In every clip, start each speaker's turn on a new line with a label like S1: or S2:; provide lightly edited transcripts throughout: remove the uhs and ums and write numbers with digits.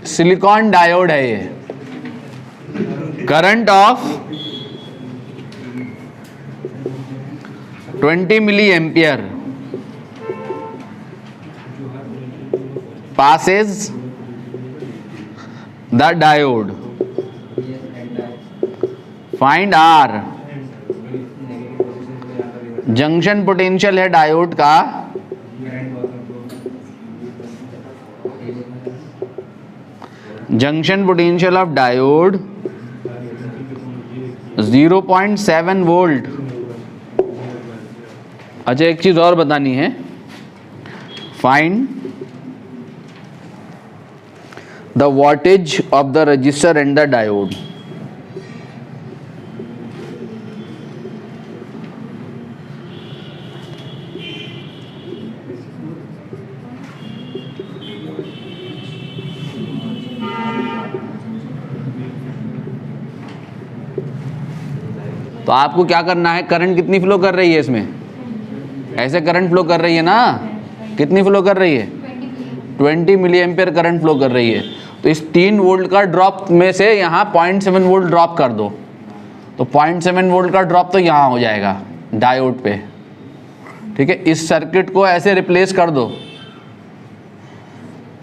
S1: Silicon diode है ये। Current of 20 milliampere passes the diode. Find R. Junction potential है diode का junction potential of diode 0.7 volt. अच्छा एक चीज और बतानी है, find the wattage of the resistor and the diode। तो आपको क्या करना है, करंट कितनी फ्लो कर रही है इसमें, ऐसे करंट फ्लो कर रही है ना, कितनी फ्लो कर रही है 20 मिली एम्पियर करंट फ्लो कर रही है। तो इस 3 वोल्ट का ड्रॉप में से यहाँ 0.7 वोल्ट ड्रॉप कर दो, तो 0.7 वोल्ट का ड्रॉप तो यहाँ हो जाएगा डायोड पे, ठीक है। इस सर्किट को ऐसे रिप्लेस कर दो।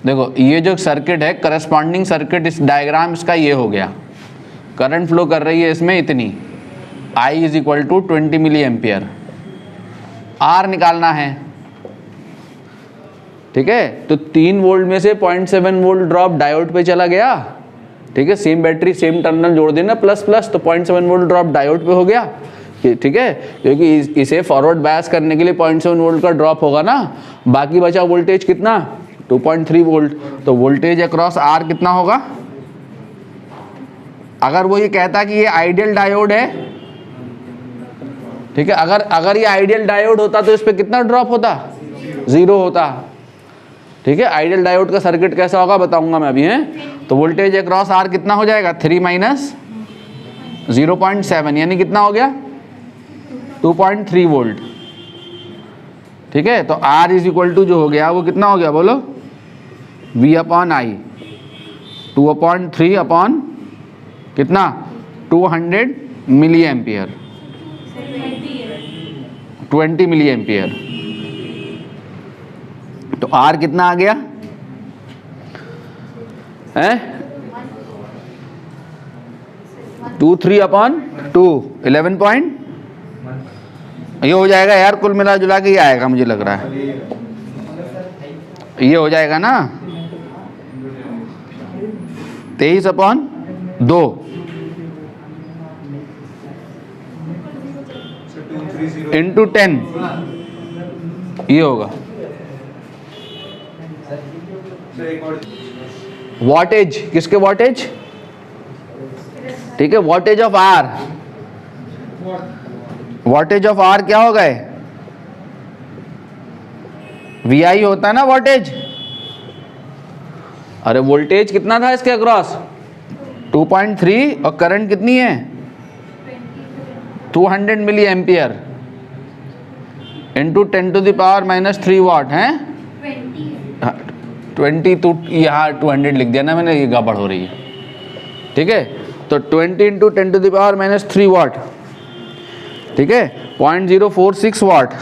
S1: देखो ये जो सर्किट है, करस्पॉन्डिंग सर्किट, इस डायग्राम इसका ये हो गया। करंट फ्लो कर रही है इसमें इतनी, I is equal to 20 milliampere. R निकालना है, ठीक है। तो 3 वोल्ट में से 0.7 वोल्ट ड्रॉप डायोड पे चला गया, ठीक है। सेम बैटरी सेम टर्मिनल जोड़ देना प्लस प्लस, तो 0.7 वोल्ट ड्रॉप डायोड पे हो गया, ठीक है। क्योंकि इसे फॉरवर्ड बायस करने के लिए 0.7 वोल्ट का ड्रॉप होगा ना। बाकी बचा वोल्टेज कितना 2.3 वोल्ट, तो वोल्टेज अक्रॉस आर कितना होगा। अगर वो ये कहता कि ये आइडियल डायोड है, ठीक है, अगर ये आइडियल डायोड होता तो इस पे कितना ड्रॉप होता, 0 होता, ठीक है। आइडियल डायोड का सर्किट कैसा होगा बताऊंगा मैं अभी, हैं। तो वोल्टेज अक्रॉस आर कितना हो जाएगा 3 माइनस 0.7 यानी कितना हो गया 2.3 वोल्ट, ठीक है। तो आर इज इक्वल टू जो हो गया वो कितना हो गया बोलो, V अपॉन आई, 2/3 अपॉन कितना 200 मिली एम्पियर, 20 मिली एम्पियर। तो R कितना आ गया है 23/2 11 ये हो जाएगा यार, कुल मिला जुला के ये आएगा मुझे लग रहा है, ये हो जाएगा ना 23/2 इंटू 10 ये होगा। वॉटेज किसके वॉटेज, ठीक है, wattage of R, wattage of R क्या होगा VI होता है ना वॉटेज। अरे वोल्टेज कितना था इसके अक्रॉस 2.3 और करंट कितनी है 200 मिली एम्पियर इंटू 10⁻³ वाट है 20, तो यहाँ 200 लिख दिया ना मैंने, ये गड़बड़ हो रही है, ठीक है। तो 20 इंटू 10⁻³ वाट, ठीक है, 0.046 वाट,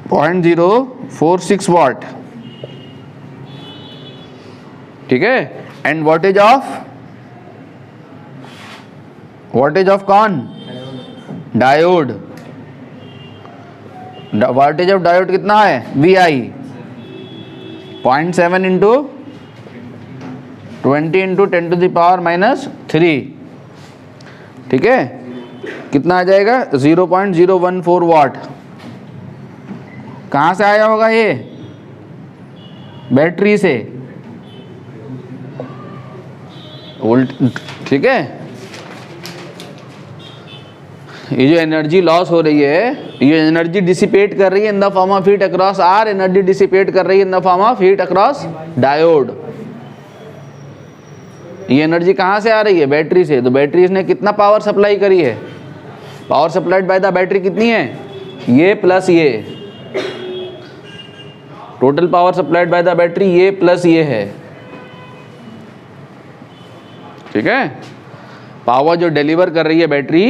S1: 0.046 वाट, ठीक है। एंड वोल्टेज ऑफ कौन, डायोड, वोल्टेज ऑफ डायोड कितना है VI 0.7 इंटू 20 इंटू 10⁻³, ठीक है, कितना आ जाएगा 0.014 वाट। कहाँ से आया होगा ये, बैटरी से, वोल्ट, ठीक है। ये जो एनर्जी लॉस हो रही है, ये एनर्जी डिसिपेट कर रही है in the form of heat across R, energy dissipate कर रही है in the form of heat across diode. ये एनर्जी कहाँ से आ रही है, बैटरी से। तो बैटरी ने कितना पावर सप्लाई करी है, power supplied by the battery कितनी है, ये प्लस ये, total power supplied by the battery ये प्लस ये है, ठीक है। पावर जो डिलीवर कर रही है बैटरी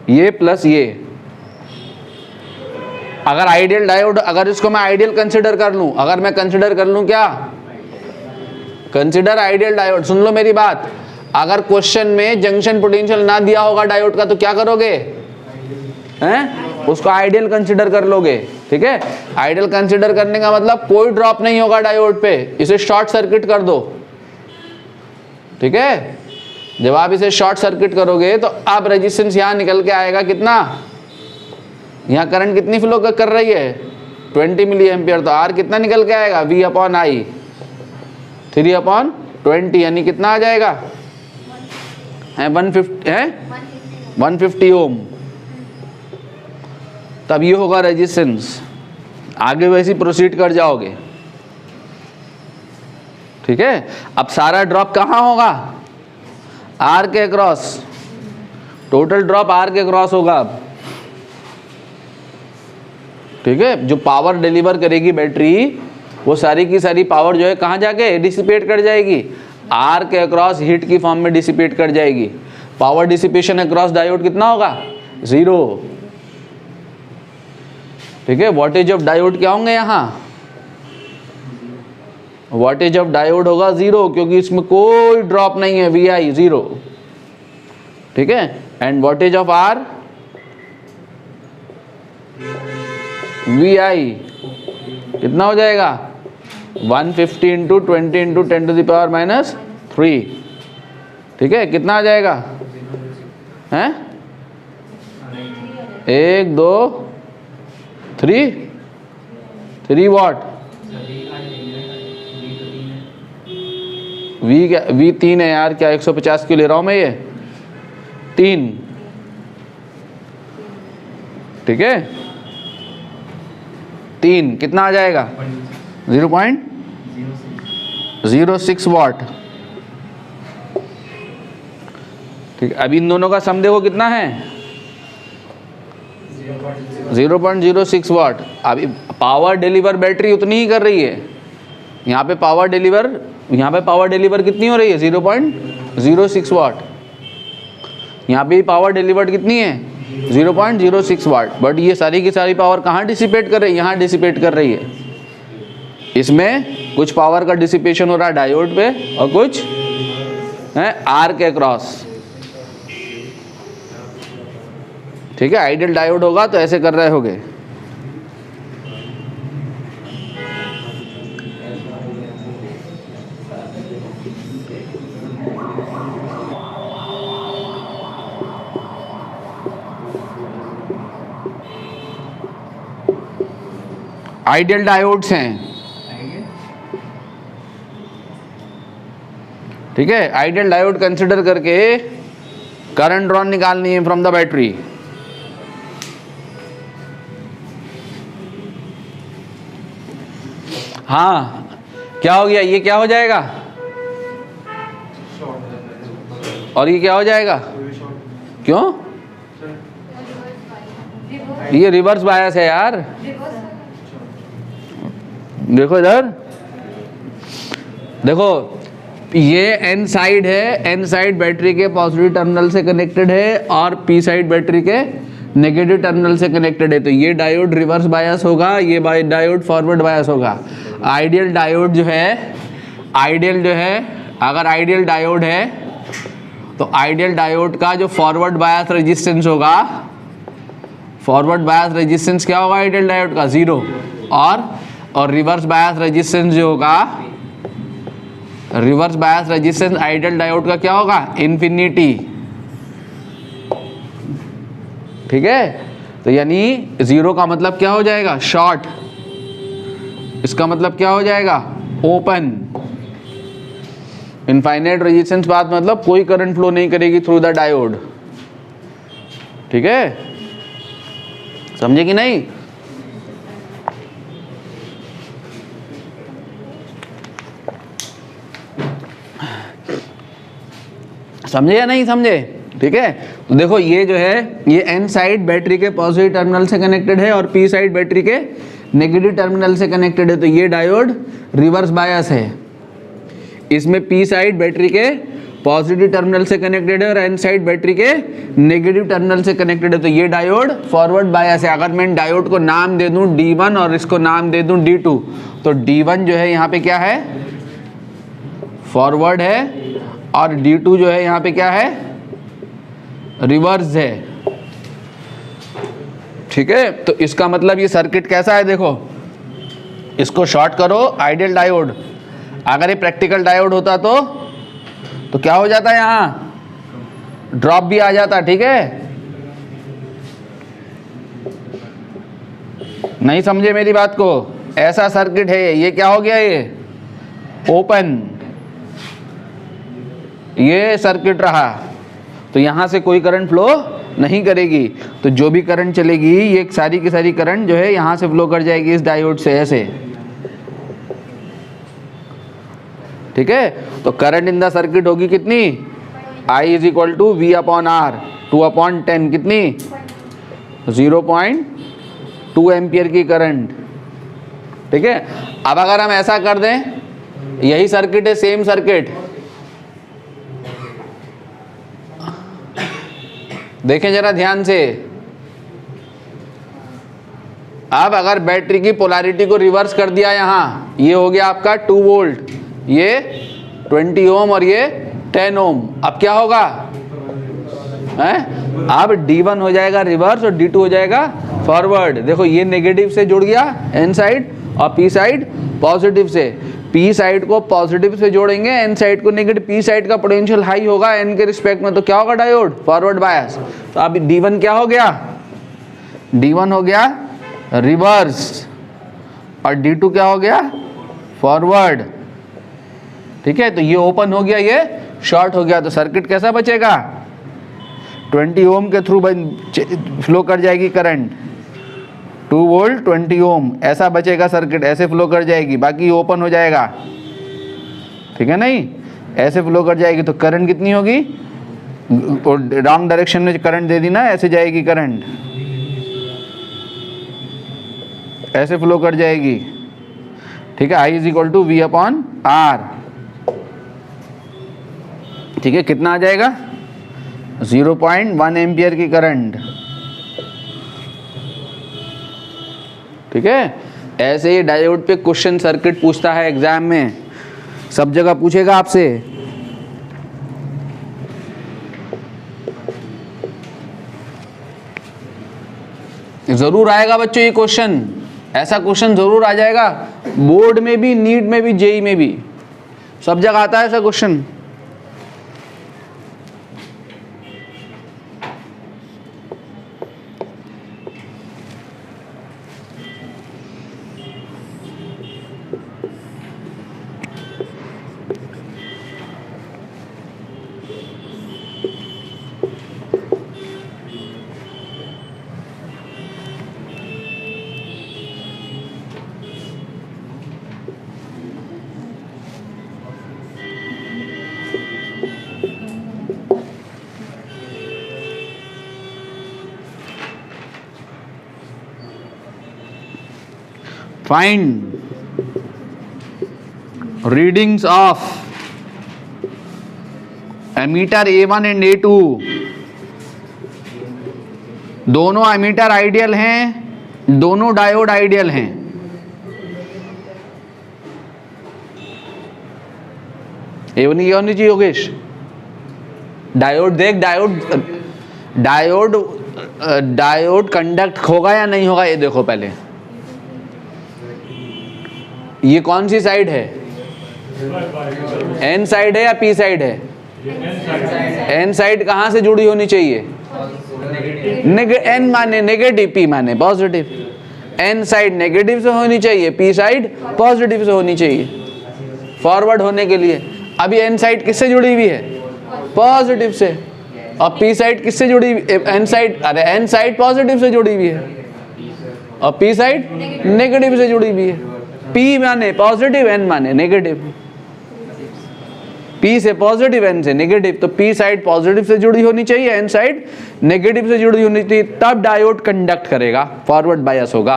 S1: ये प्लस ये। अगर आइडियल डायोड, अगर इसको मैं आइडियल कंसिडर कर लूं, अगर मैं कंसिडर कर लूं क्या, कंसिडर आइडियल डायोड, सुन लो मेरी बात, अगर क्वेश्चन में जंक्शन पोटेंशियल ना दिया होगा डायोड का तो क्या करोगे, हैं, उसको आइडियल कंसिडर कर लोगे, ठीक है। आइडियल कंसिडर करने का मतलब कोई ड्रॉप नहीं होगा डायोड पे, इसे शॉर्ट सर्किट कर दो, ठीक है। जब आप इसे शॉर्ट सर्किट करोगे तो अब रेजिस्टेंस यहां निकल के आएगा कितना, यहाँ करंट कितनी फ्लो कर रही है 20 मिली एम्पियर, तो आर कितना निकल के आएगा V अपॉन आई 3/20, यानी कितना आ जाएगा है 150 ओम। तब ये होगा रेजिस्टेंस। आगे वैसे प्रोसीड कर जाओगे, ठीक है। अब सारा ड्रॉप कहाँ होगा, आर के अक्रॉस, टोटल ड्रॉप आर के अक्रॉस होगा अब, ठीक है। जो पावर डिलीवर करेगी बैटरी वो सारी की सारी पावर जो है कहाँ जाके डिसिपेट कर जाएगी, आर के अक्रॉस हीट की फॉर्म में डिसिपेट कर जाएगी। पावर डिसिपेशन अक्रॉस डायोड कितना होगा 0, ठीक है। वोल्टेज ऑफ डायोड क्या होंगे यहाँ, वोल्टेज ऑफ डायोड होगा 0, क्योंकि इसमें कोई ड्रॉप नहीं है, VI 0, ठीक है। And voltage of R VI कितना हो जाएगा 150 into 20 into 10 to the power -3, ठीक है। कितना आ जाएगा, हैं 1 2 3 वॉट, V 3 है यार, क्या 150 क्यों ले रहा हूं मैं, ये 3, ठीक है। 3 कितना आ जाएगा 0.06 वॉट, ठीक है। अब इन दोनों का सम देखो कितना है 0.06 वॉट। अभी पावर डिलीवर बैटरी उतनी ही कर रही है, यहाँ पे पावर डिलीवर कितनी हो रही है 0.06 वॉट, यहाँ पे पावर डिलीवर्ड कितनी है 0.06 वाट। बट ये सारी की सारी पावर कहाँ डिसिपेट कर रही है, यहाँ डिसिपेट कर रही है। इसमें कुछ पावर का डिसिपेशन हो रहा है डायोड पे और कुछ है आर के क्रॉस, ठीक है। आइडियल डायोड होगा तो ऐसे कर रहे होगे, आइडियल डायोड्स हैं, ठीक है। आइडियल डायोड कंसिडर करके करंट ड्रॉन निकालनी है फ्रॉम द बैटरी। हाँ क्या हो गया, ये क्या हो जाएगा और ये क्या हो जाएगा, क्यों, ये रिवर्स बायस है यार। देखो इधर, देखो ये एन साइड है, एन साइड बैटरी के पॉजिटिव टर्मिनल से कनेक्टेड है और पी साइड बैटरी के नेगेटिव टर्मिनल से कनेक्टेड है। तो ये डायोड रिवर्स बायस होगा, ये डायोड फॉरवर्ड बायस होगा। आइडियल डायोड जो है, आइडियल जो है, अगर आइडियल डायोड है तो आइडियल डायोड का जो फॉरवर्ड बायस रेजिस्टेंस होगा, फॉरवर्ड बायस रेजिस्टेंस क्या होगा आइडियल डायोड का 0, और रिवर्स बायस रेजिस्टेंस जो होगा, reverse bias resistance ideal diode का क्या होगा इन्फिनिटी, ठीक है। तो यानी 0 का मतलब क्या हो जाएगा शॉर्ट, इसका मतलब क्या हो जाएगा ओपन। इनफाइनाइट रेजिस्टेंस बात मतलब कोई करंट फ्लो नहीं करेगी थ्रू द डायोड, ठीक है, समझे कि नहीं। समझे या नहीं समझे, ठीक है। तो देखो ये जो है, ये एन साइड बैटरी के पॉजिटिव टर्मिनल से कनेक्टेड है और पी साइड बैटरी के नेगेटिव टर्मिनल से कनेक्टेड है, तो ये डायोड रिवर्स बायस है। इसमें पी साइड बैटरी के पॉजिटिव टर्मिनल से कनेक्टेड है और एन साइड बैटरी के नेगेटिव टर्मिनल से कनेक्टेड है, तो ये डायोड फॉरवर्ड बायस है। अगर मैं डायोड को नाम दे दूं D1 और इसको नाम दे दूं D2, तो D1 जो है यहाँ पे क्या है, फॉरवर्ड है, और D2 जो है यहाँ पे क्या है, रिवर्स है। ठीक है, तो इसका मतलब ये सर्किट कैसा है, देखो इसको शॉर्ट करो, आइडियल डायोड। अगर ये प्रैक्टिकल डायोड होता तो क्या हो जाता है, यहाँ ड्रॉप भी आ जाता। ठीक है, नहीं समझे मेरी बात को, ऐसा सर्किट है ये। क्या हो गया, ये ओपन, ये सर्किट रहा, तो यहां से कोई करंट फ्लो नहीं करेगी। तो जो भी करंट चलेगी ये सारी की सारी करंट जो है यहां से फ्लो कर जाएगी इस डायोड से, ऐसे। ठीक है, तो करंट इन द सर्किट होगी कितनी, I is equal to V/R 2/10, कितनी 0.2 एम्पियर की करंट। ठीक है, अब अगर हम ऐसा कर दें, यही सर्किट है, सेम सर्किट, देखें जरा ध्यान से। अब अगर बैटरी की पोलैरिटी को रिवर्स कर दिया, यहां ये हो गया आपका 2 वोल्ट, ये 20 ओम और ये 10 ओम। अब क्या होगा, अब D1 हो जाएगा रिवर्स और D2 हो जाएगा फॉरवर्ड। देखो ये नेगेटिव से जुड़ गया N साइड और P साइड पॉजिटिव से। P साइड को पॉजिटिव से जोड़ेंगे, N साइड को नेगेटिव। P साइड का पोटेंशियल हाई होगा N के रिस्पेक्ट में, तो क्या होगा डायोड, फॉरवर्ड बायस। तो अब D1 क्या हो गया, D1 हो गया रिवर्स और D2 क्या हो गया, फॉरवर्ड। ठीक है, तो ये ओपन हो गया, ये शॉर्ट हो गया, तो सर्किट कैसा बचेगा, 20 ओम के थ्रू फ्लो कर जाएगी करंट, 2 वोल्ट 20 ओम, ऐसा बचेगा सर्किट, ऐसे फ्लो कर जाएगी, बाकी ओपन हो जाएगा। ठीक है, नहीं ऐसे फ्लो कर जाएगी, तो करंट कितनी होगी, रॉन्ग डायरेक्शन में करंट दे दी ना, ऐसे जाएगी करंट, ऐसे फ्लो कर जाएगी। ठीक है, I is equal to V/R। ठीक है, कितना आ जाएगा, 0.1 एम्पियर की करंट। ठीक है, ऐसे ही डायोड पे क्वेश्चन सर्किट पूछता है एग्जाम में, सब जगह पूछेगा आपसे। जरूर आएगा बच्चों ये क्वेश्चन, ऐसा क्वेश्चन जरूर आ जाएगा, बोर्ड में भी, नीट में भी, जेई में भी, सब जगह आता है ऐसा question. Find readings of ammeter A1 and A2। दोनों एमीटर आइडियल हैं, दोनों डायोड आइडियल हैं। A1 ये होनी चाहिए योगेश, डायोड देख, डायोड कंडक्ट होगा या नहीं होगा, ये देखो पहले। ये कौन सी साइड है, N साइड है या P साइड है, N साइड कहां से जुड़ी होनी चाहिए, N माने नेगेटिव, P माने पॉजिटिव। N साइड नेगेटिव से होनी चाहिए, P साइड पॉजिटिव से होनी चाहिए फॉरवर्ड होने के लिए। अभी N साइड किससे जुड़ी हुई है, पॉजिटिव से, और P साइड किससे जुड़ी हुई, N साइड, अरे N साइड पॉजिटिव से जुड़ी हुई है और P साइड नेगेटिव से जुड़ी हुई है। P माने पॉजिटिव, N माने नेगेटिव। P से पॉजिटिव, N से नेगेटिव, तो P साइड पॉजिटिव से जुड़ी होनी चाहिए, N साइड नेगेटिव से जुड़ी होनी चाहिए, तब डायोड कंडक्ट करेगा, फॉरवर्ड बायस होगा।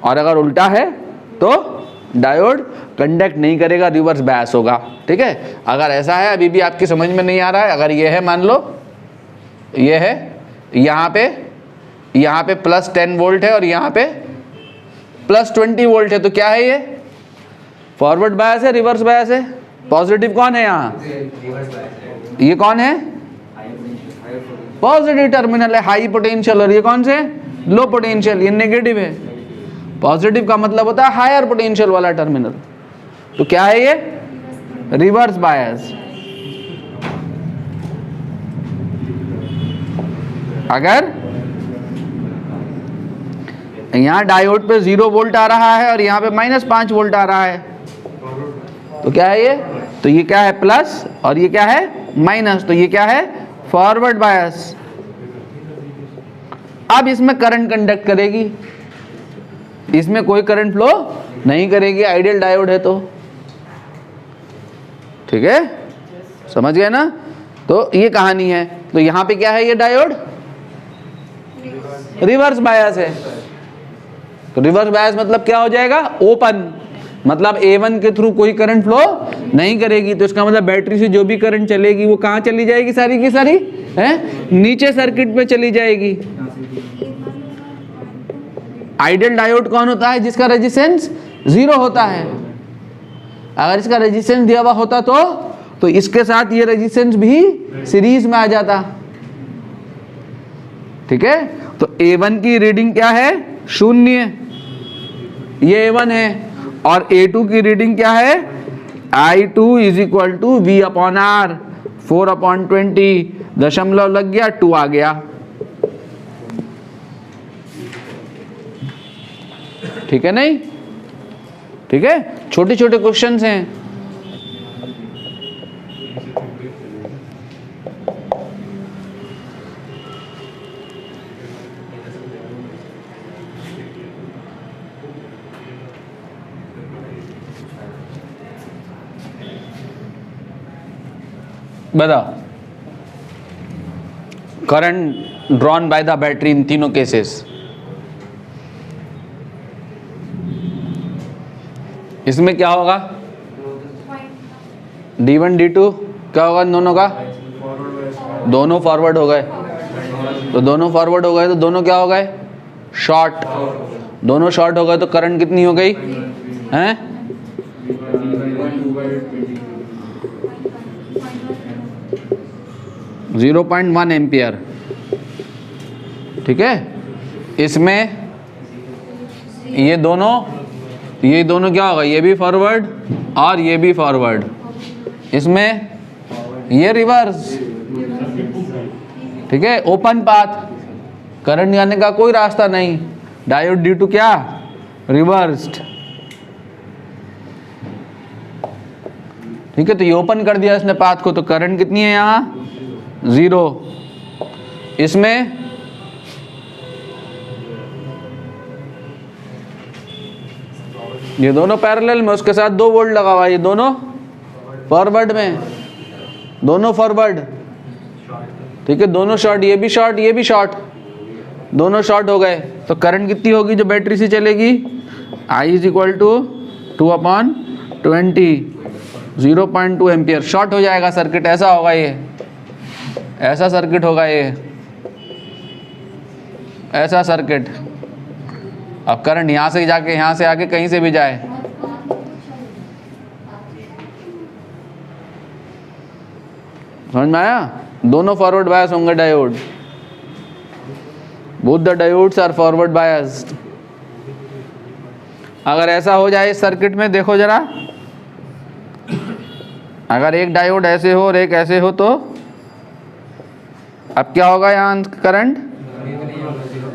S1: और अगर उल्टा है तो डायोड कंडक्ट नहीं करेगा, रिवर्स बायस होगा। ठीक है, अगर ऐसा है, अभी भी आपकी समझ में नहीं आ रहा है, अगर ये है, मान लो ये है, यहाँ पे प्लस 10 वोल्ट है और यहाँ पे प्लस 20 वोल्ट है, तो क्या है ये? फॉरवर्ड बायस है, रिवर्स बायस है? पॉजिटिव कौन है यहाँ? ये कौन है? पॉजिटिव टर्मिनल है, हाई पोटेंशियल, और ये कौन से? लो पोटेंशियल, ये नेगेटिव है। पॉजिटिव का मतलब होता है हायर पोटेंशियल वाला टर्मिनल। तो क्या है ये? Reverse bias. अगर यहां डायोड पे 0 वोल्ट आ रहा है और यहां पे -5 वोल्ट आ रहा है, तो क्या है ये? तो ये क्या है? प्लस, और ये क्या है? माइनस, तो ये क्या है? Forward bias. अब इसमें करंट कंडक्ट करेगी, इसमें कोई करंट फ्लो नहीं करेगी, आइडियल डायोड है तो। ठीक है, समझ गए ना? तो ये कहानी है। तो यहां पे क्या है? ये डायोड रिवर्स बायस है। तो रिवर्स बायस मतलब क्या हो जाएगा? ओपन, मतलब A1 के थ्रू कोई करंट फ्लो नहीं करेगी। तो इसका मतलब बैटरी से जो भी करंट चलेगी वो कहाँ चली जाएगी? सारी की सारी है नीचे सर्किट में चली जाएगी। आइडियल डायोड कौन होता है? जिसका रेजिस्टेंस 0 होता है। अगर इसका रेजिस्टेंस दिया हुआ होता तो इसके साथ ये रेजिस्टेंस भी सीरीज में आ जाता। ठीक है, तो A1 की रीडिंग क्या है? 0, ये A1 है। और A2 की रीडिंग क्या है? I2 = V/R, 4/20, दशमलव लग गया, 2 आ गया। ठीक है नहीं? ठीक है, छोटे छोटे क्वेश्चंस हैं। बताओ, current drawn by the battery in तीनों केसेस। इसमें क्या होगा? D1 D2 क्या होगा इन दोनों का? दोनों फॉरवर्ड हो गए। तो दोनों फॉरवर्ड हो गए तो दोनों क्या हो गए? शॉर्ट। दोनों शॉर्ट हो गए तो करंट कितनी हो गई? हैं? 0.1 एम्पियर। ठीक है, इसमें ये दोनों क्या होगा? ये भी फॉरवर्ड और ये भी फॉरवर्ड। इसमें ये रिवर्स। ठीक है, ओपन पाथ, करंट जाने का कोई रास्ता नहीं। डायोड D2 क्या? रिवर्स्ड। ठीक है, तो ये ओपन कर दिया इसने पाथ को, तो करंट कितनी है यहाँ? 0। इसमें ये दोनों पैरेलल में, उसके साथ 2 वोल्ट लगा हुआ है, ये दोनों फॉरवर्ड में, दोनों फॉरवर्ड। ठीक है, दोनों शॉर्ट, ये भी शॉर्ट, ये भी शॉर्ट, दोनों शॉर्ट हो गए। तो करंट कितनी होगी जो बैटरी से चलेगी? I = 2/20, 0.2 ampere. शॉर्ट हो जाएगा सर्किट, ऐसा होगा, ये ऐसा सर्किट होगा, ये ऐसा सर्किट। अब करंट यहाँ से जाके, यहाँ से आके कहीं से भी जाए, समझ में आया? दोनों फॉरवर्ड बायस होंगे डायोड। Both the diodes are forward biased. अगर ऐसा हो जाए इस सर्किट में, देखो जरा, अगर एक डायोड ऐसे हो और एक ऐसे हो, तो अब क्या होगा? यहाँ करंट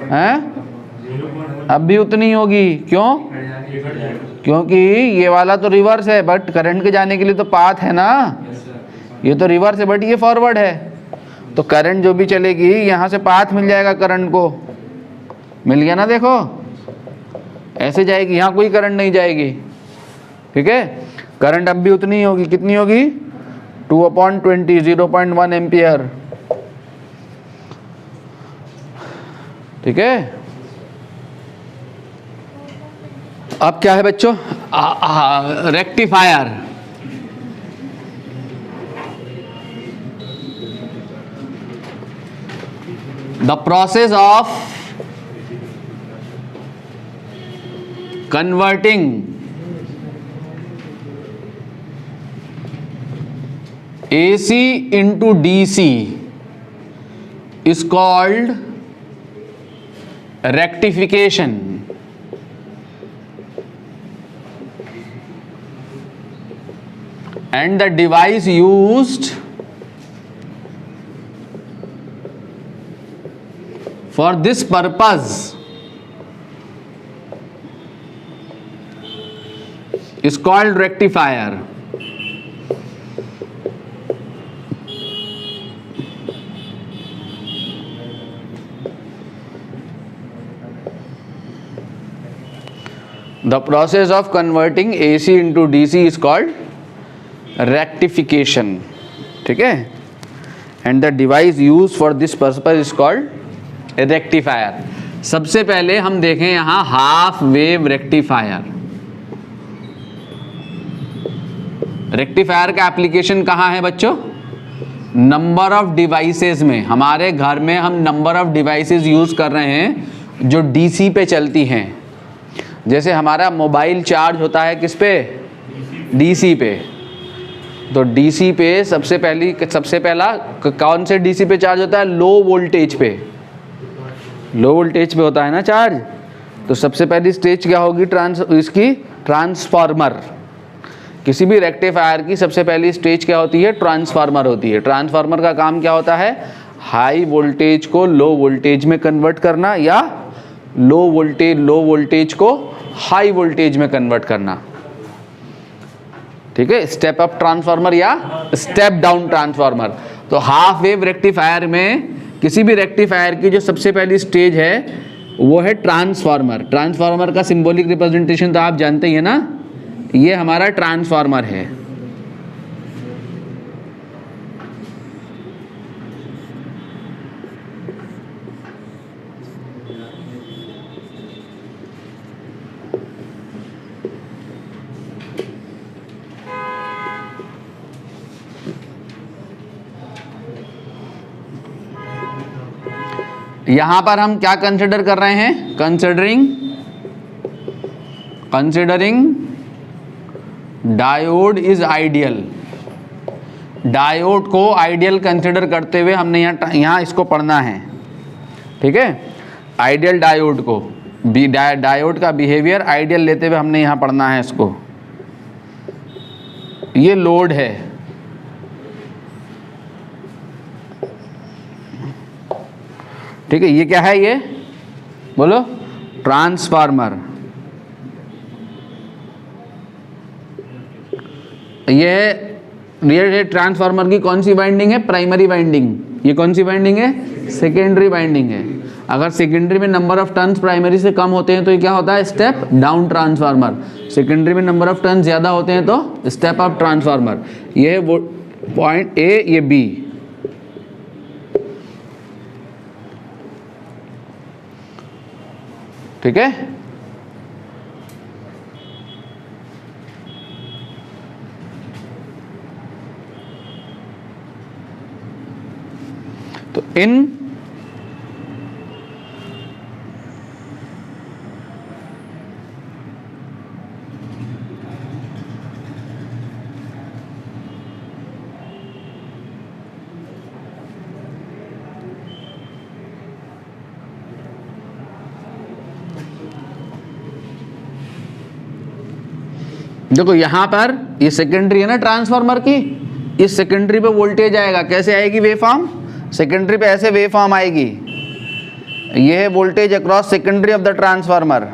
S1: है अब भी उतनी होगी। क्यों? क्योंकि ये वाला तो रिवर्स है, बट करंट के जाने के लिए तो पाथ है ना। ये तो रिवर्स है बट ये फॉरवर्ड है, तो करंट जो भी चलेगी यहाँ से पाथ मिल जाएगा, करंट को मिल गया ना। देखो ऐसे जाएगी, यहाँ कोई करंट नहीं जाएगी। ठीक है, करंट अब भी उतनी होगी, कितनी होगी? 2/20, 0.1 एम्पियर। ठीक है, अब क्या है बच्चों, rectifier. The process of converting AC into DC is called rectification. And the device used for this purpose is called rectifier. The process of converting AC into DC is called rectification. ठीक है, and the device used for this purpose is called rectifier. सबसे पहले हम देखें यहाँ half wave rectifier. Rectifier का application कहाँ है बच्चों? नंबर ऑफ डिवाइसेस में। हमारे घर में हम नंबर ऑफ डिवाइसेस यूज कर रहे हैं जो डीसी पे चलती हैं। जैसे हमारा मोबाइल चार्ज होता है किस पे? डीसी पे। तो डीसी पे सबसे पहला कौन से डीसी पे चार्ज होता है? लो वोल्टेज पे। लो वोल्टेज पे होता है ना चार्ज। तो सबसे पहली स्टेज क्या होगी? इसकी ट्रांसफार्मर। किसी भी रेक्टिफायर की सबसे पहली स्टेज क्या होती है? ट्रांसफार्मर होती है। ट्रांसफार्मर का काम क्या होता है? हाई वोल्टेज को लो वोल्टेज में कन्वर्ट करना, या लो वोल्टेज को हाई वोल्टेज में कन्वर्ट करना। ठीक है, स्टेप अप ट्रांसफार्मर या स्टेप डाउन ट्रांसफार्मर। तो हाफ वेव रेक्टिफायर में किसी भी रेक्टिफायर की जो सबसे पहली स्टेज है वो है ट्रांसफार्मर। ट्रांसफार्मर का सिंबॉलिक रिप्रेजेंटेशन तो आप जानते ही है ना, ये हमारा ट्रांसफार्मर है। यहां पर हम क्या कंसिडर कर रहे हैं? Considering diode is ideal. Diode को आइडियल कंसिडर करते हुए हमने यहाँ इसको पढ़ना है। ठीक है, आइडियल डायोड को, डायोड का बिहेवियर आइडियल लेते हुए हमने यहाँ पढ़ना है इसको। ये लोड है, ठीक है। ये क्या है? ये बोलो, ट्रांसफार्मर। ये ट्रांसफार्मर की कौन सी वाइंडिंग है? Primary winding. ये कौन सी वाइंडिंग है? सेकेंडरी वाइंडिंग है। अगर सेकेंडरी में नंबर ऑफ टर्न्स प्राइमरी से कम होते हैं तो ये क्या होता है? Step down transformer. सेकेंडरी में नंबर ऑफ टर्न्स ज़्यादा होते हैं तो स्टेप अप ट्रांसफार्मर। ये है वो पॉइंट ए, ये बी। ठीक है, तो इन देखो यहां पर ये सेकेंडरी है ना ट्रांसफार्मर की, इस सेकेंडरी पे वोल्टेज आएगा। कैसे आएगी वेवफॉर्म? सेकेंडरी पे ऐसे वेवफॉर्म आएगी। ये है voltage across secondary of the transformer.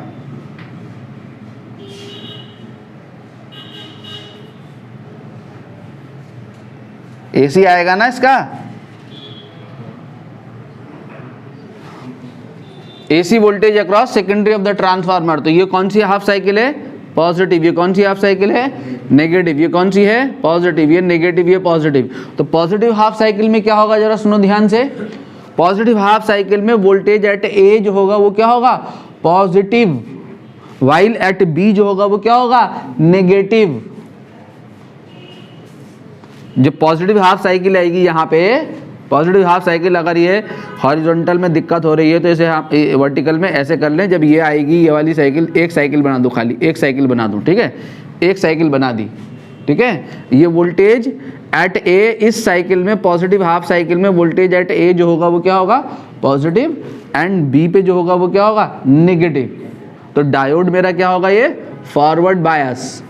S1: AC आएगा ना इसका, AC voltage across secondary of the transformer. तो ये कौन सी हाफ साइकिल है? पॉजिटिव। ये कौन सी हाफ साइकिल है? नेगेटिव। ये कौन सी है? पॉजिटिव। ये नेगेटिव, ये पॉजिटिव। तो पॉजिटिव हाफ साइकिल में क्या होगा? जरा सुनो ध्यान से। पॉजिटिव हाफ साइकिल में वोल्टेज एट ए जो होगा वो क्या होगा? पॉजिटिव। वाइल एट बी जो होगा वो क्या होगा, नेगेटिव। जो पॉजिटिव हाफ साइकिल आएगी यहाँ पे, पॉजिटिव हाफ साइकिल अगर ये हॉरिजॉन्टल में दिक्कत हो रही है तो इसे हम वर्टिकल में ऐसे कर लें, जब ये आएगी ये वाली साइकिल, एक साइकिल बना दूँ, खाली एक साइकिल बना दूँ, ठीक है, एक साइकिल बना दी, ठीक है। ये वोल्टेज एट ए, इस साइकिल में पॉजिटिव हाफ साइकिल में वोल्टेज एट ए जो होगा वो क्या होगा, पॉजिटिव, एंड बी पे जो होगा वो क्या होगा, नेगेटिव। तो डायोड मेरा क्या होगा, ये फॉरवर्ड बायस,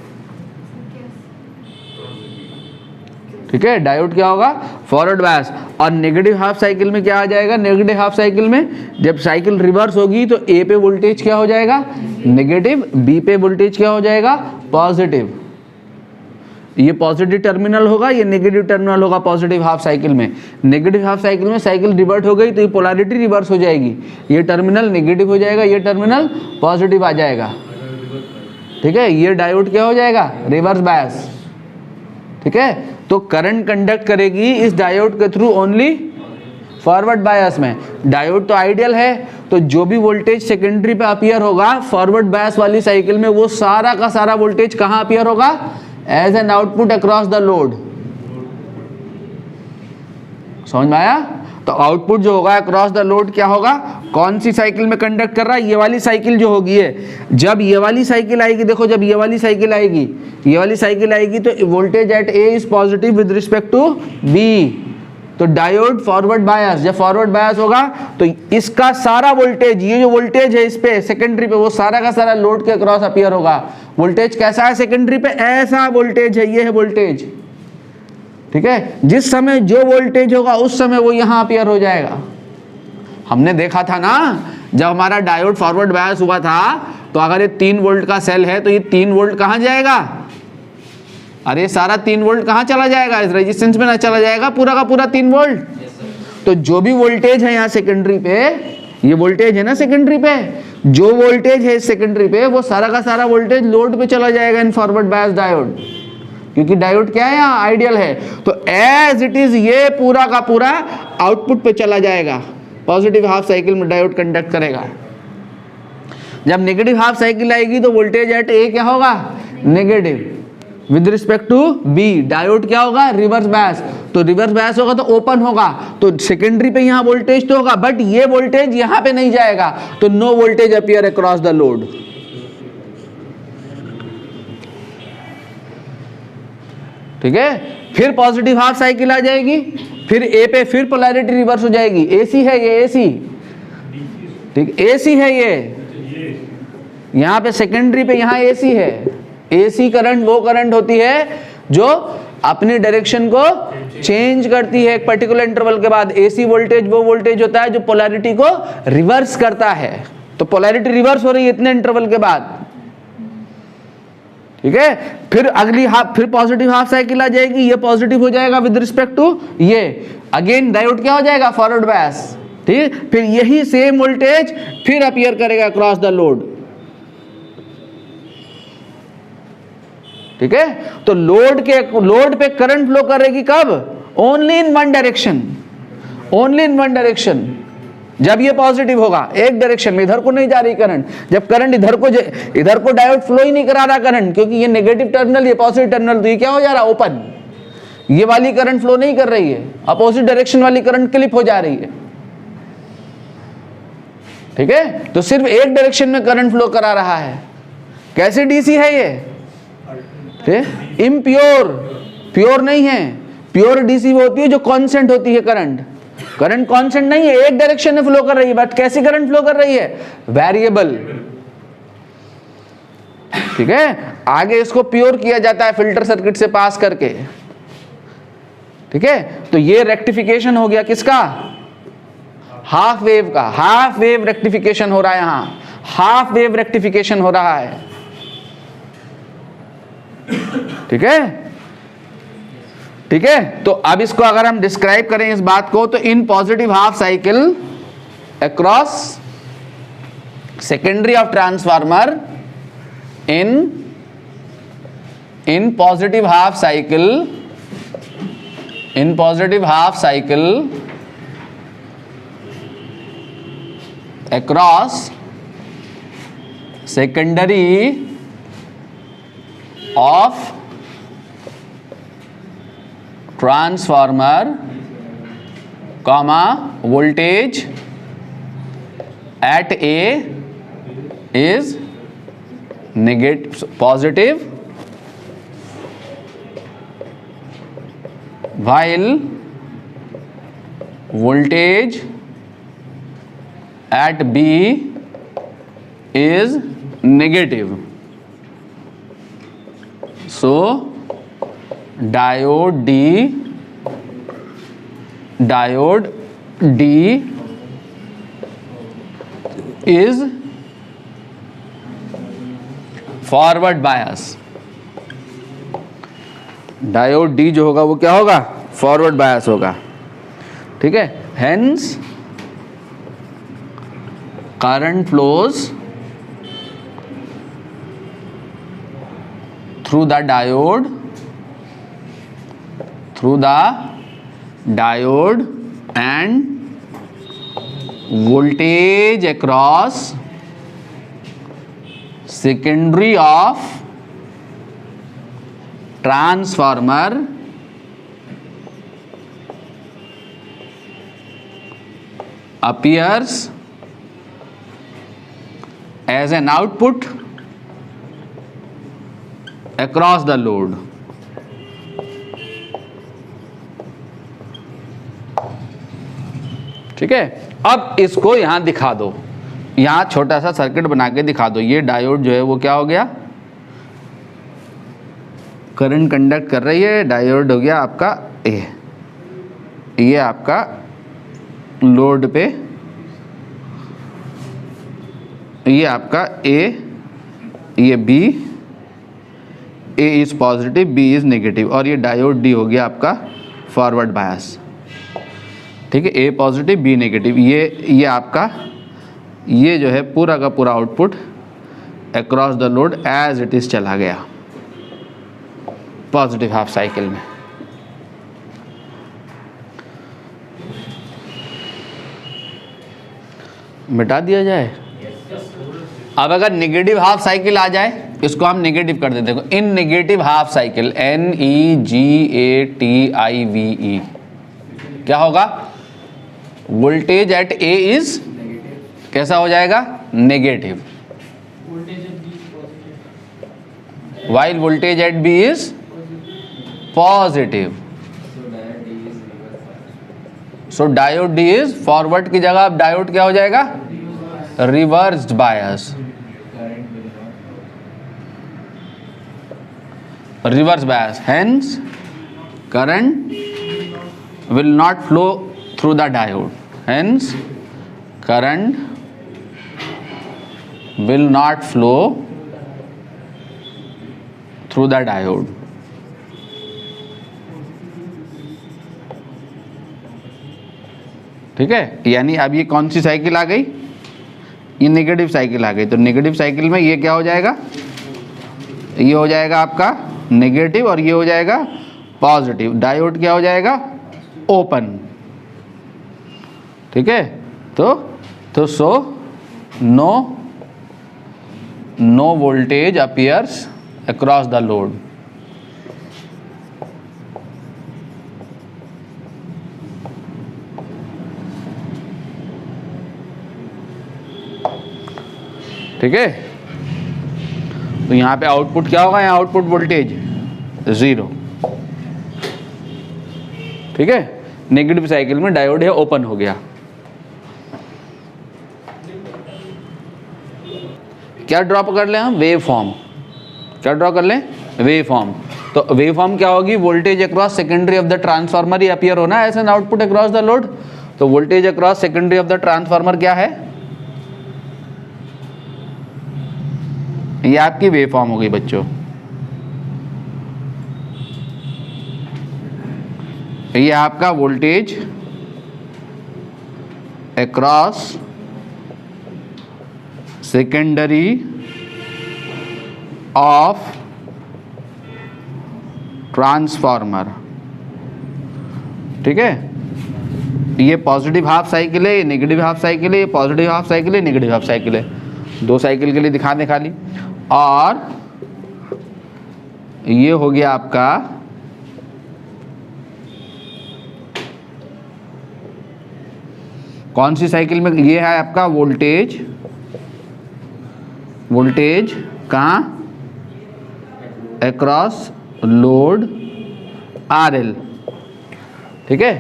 S1: ठीक है, डायोड क्या होगा, फॉरवर्ड बायस। और नेगेटिव हाफ साइकिल में क्या आ जाएगा, नेगेटिव हाफ साइकिल में जब साइकिल रिवर्स होगी तो ए पे वोल्टेज क्या हो जाएगा, नेगेटिव, बी पे वोल्टेज क्या हो जाएगा, पॉजिटिव। ये पॉजिटिव टर्मिनल होगा, ये नेगेटिव टर्मिनल होगा पॉजिटिव हाफ साइकिल में। नेगेटिव हाफ साइकिल में साइकिल रिवर्ट हो गई तो ये पोलैरिटी रिवर्स हो जाएगी, ये टर्मिनल नेगेटिव हो जाएगा, ये टर्मिनल पॉजिटिव आ जाएगा, ठीक है। ये डायोड क्या हो जाएगा, रिवर्स बायस, ठीक है। तो करंट कंडक्ट करेगी इस डायोड के थ्रू ओनली फॉरवर्ड बायस में। डायोड तो आइडियल है, तो जो भी वोल्टेज सेकेंडरी पे अपीयर होगा फॉरवर्ड बायस वाली साइकिल में, वो सारा का सारा वोल्टेज कहाँ अपीयर होगा, as an output across the load. समझ में आया? तो आउटपुट जो होगा अक्रॉस द लोड क्या होगा, कौन सी साइकिल में कंडक्ट कर रहा है, ये वाली साइकिल जो होगी है। जब ये वाली साइकिल आएगी, देखो जब ये वाली साइकिल आएगी, ये वाली साइकिल आएगी तो voltage at A is positive with respect to B. तो डायोड फॉरवर्ड बायस, जब फॉरवर्ड बायस होगा तो इसका सारा वोल्टेज, ये जो वोल्टेज है इस पे सेकेंडरी पे, वो सारा का सारा लोड के अक्रॉस अपीयर होगा। वोल्टेज कैसा है सेकेंडरी पे, ऐसा वोल्टेज है, ये है वोल्टेज, ठीक है। जिस समय जो वोल्टेज होगा उस समय वो यहां अपीयर हो जाएगा। हमने देखा था ना, जब हमारा डायोड फॉरवर्ड बायस हुआ था तो अगर ये 3 वोल्ट का सेल है तो ये 3 वोल्ट कहां जाएगा, अरे सारा 3 वोल्ट कहां चला जाएगा, इस रेजिस्टेंस में ना चला जाएगा पूरा का पूरा 3 वोल्ट। तो जो भी वोल्टेज है यहाँ सेकेंडरी पे, ये वोल्टेज है ना सेकेंडरी पे, जो वोल्टेज है सेकेंडरी पे वो सारा का सारा वोल्टेज लोड पे चला जाएगा इन फॉरवर्ड बायस डायोड, क्योंकि डायोड क्या है यहाँ आइडियल है। तो एज इट इज ये पूरा का पूरा आउटपुट पे चला जाएगा। पॉजिटिव हाफ साइकिल में डायोड कंडक्ट करेगा। जब नेगेटिव हाफ साइकिल आएगी तो वोल्टेज एट ए क्या होगा, negative with respect to B. Diode क्या होगा, रिवर्स बायस। तो रिवर्स बायस होगा तो ओपन होगा, तो सेकेंडरी पे यहाँ वोल्टेज तो होगा, बट ये वोल्टेज यहाँ पे नहीं जाएगा, तो no voltage appear across the load. ठीक है। फिर पॉजिटिव हाफ साइकिल आ जाएगी, फिर ए पे फिर पोलैरिटी रिवर्स हो जाएगी। एसी है ये, एसी, ठीक, एसी है ये, यहाँ पे सेकेंडरी पे यहाँ एसी है। एसी करंट वो करंट होती है जो अपनी डायरेक्शन को चेंज करती है एक पर्टिकुलर इंटरवल के बाद। एसी वोल्टेज वो वोल्टेज होता है जो पोलैरिटी को रिवर्स करता है। तो पोलैरिटी रिवर्स हो रही है इतने इंटरवल के बाद, ठीक है। फिर अगली हाफ, फिर पॉजिटिव हाफ साइकिल आ जाएगी, ये पॉजिटिव हो जाएगा विद रिस्पेक्ट टू ये, अगेन डायोड क्या हो जाएगा, फॉरवर्ड बायस, ठीक। फिर यही सेम वोल्टेज फिर अपीयर करेगा अक्रॉस द लोड, ठीक है। तो लोड पे करंट फ्लो करेगी कब, only in one direction, only in one direction. जब ये पॉजिटिव होगा एक डायरेक्शन में, इधर को नहीं जा रही करंट। जब करंट इधर को डायोड फ्लो ही नहीं करा रहा करंट, क्योंकि ये नेगेटिव टर्मिनल, ये पॉजिटिव टर्मिनल, तो ये क्या हो जा रहा है, ओपन। ये वाली करंट फ्लो नहीं कर रही है, अपोजिट डायरेक्शन वाली करंट क्लिप हो जा रही है, ठीक है। तो सिर्फ एक डायरेक्शन में करंट फ्लो करा रहा है। कैसे डीसी है ये, इम्प्योर, प्योर नहीं है। प्योर डीसी वो होती है जो कांस्टेंट होती है करंट। करंट कांस्टेंट नहीं है, एक डायरेक्शन में फ्लो कर रही है, बट कैसी करंट फ्लो कर रही है, वेरिएबल, ठीक है। आगे इसको प्योर किया जाता है फिल्टर सर्किट से पास करके, ठीक है। तो ये रेक्टिफिकेशन हो गया किसका, हाफ वेव का। हाफ वेव रेक्टिफिकेशन हो रहा है, यहां हाफ वेव रेक्टिफिकेशन हो रहा है, ठीक है, ठीक है। तो अब इसको अगर हम डिस्क्राइब करें इस बात को, तो इन positive half cycle across secondary of transformer, in positive half cycle, in positive half cycle across secondary of transformer comma voltage at A is negative positive, while voltage at B is negative. So diode D is forward bias. Diode D जो होगा वो क्या होगा? Forward bias होगा. ठीक है. Hence current flows through the diode and voltage across secondary of transformer appears as an output across the load. ठीक है. अब इसको यहां दिखा दो, यहां छोटा सा सर्किट बना के दिखा दो. ये डायोड जो है वो क्या हो गया? करंट कंडक्ट कर रही है. डायोड हो गया आपका ए. ये आपका लोड पे, ये आपका ए, ये B. A is positive, B is negative, और ये डायोड डी हो गया आपका फॉरवर्ड बायस. ठीक है. A positive, B negative. ये आपका ये जो है पूरा का पूरा output across the load as it is चला गया पॉजिटिव हाफ साइकिल में. मिटा दिया जाए. अब अगर नेगेटिव हाफ साइकिल आ जाए, इसको हम नेगेटिव कर देते हैं. इन नेगेटिव हाफ साइकिल NEGATIVE क्या होगा? वोल्टेज एट ए इज कैसा हो जाएगा? Negative. While voltage at B is positive. So diode D is forward की जगह अब डायोड क्या हो जाएगा? Reversed bias. Reverse bias. Hence current will not flow through the diode. Hence current will not flow through the diode. ठीक है. यानी अब ये कौन सी साइकिल आ गई? ये नेगेटिव साइकिल आ गई. तो नेगेटिव साइकिल में ये क्या हो जाएगा? ये हो जाएगा आपका नेगेटिव और ये हो जाएगा पॉजिटिव. डायोड क्या हो जाएगा? ओपन. ठीक है. तो so no voltage appears across the load. ठीक है. तो यहां पे आउटपुट क्या होगा? यहाँ आउटपुट वोल्टेज 0. ठीक है. नेगेटिव साइकिल में डायोड है ओपन हो गया. क्या ड्रॉ कर लें हम? Wave form. क्या ड्रॉ कर लें? Wave form. तो वेव फॉर्म क्या होगी? Voltage across secondary of the transformer ही अपीयर होना as an output across the load. तो voltage across secondary of the transformer क्या है? ये आपकी वेव फॉर्म हो गई बच्चों. ये आपका voltage across secondary of transformer. ठीक है. ये पॉजिटिव हाफ साइकिल है, ये नेगेटिव हाफ साइकिल है, ये पॉजिटिव हाफ साइकिल है, नेगेटिव हाफ साइकिल है. 2 साइकिल के लिए दिखा दें खाली। और ये हो गया आपका कौन सी साइकिल में, ये है आपका वोल्टेज, वोल्टेज कहाँ, अक्रॉस लोड RL, ठीक है।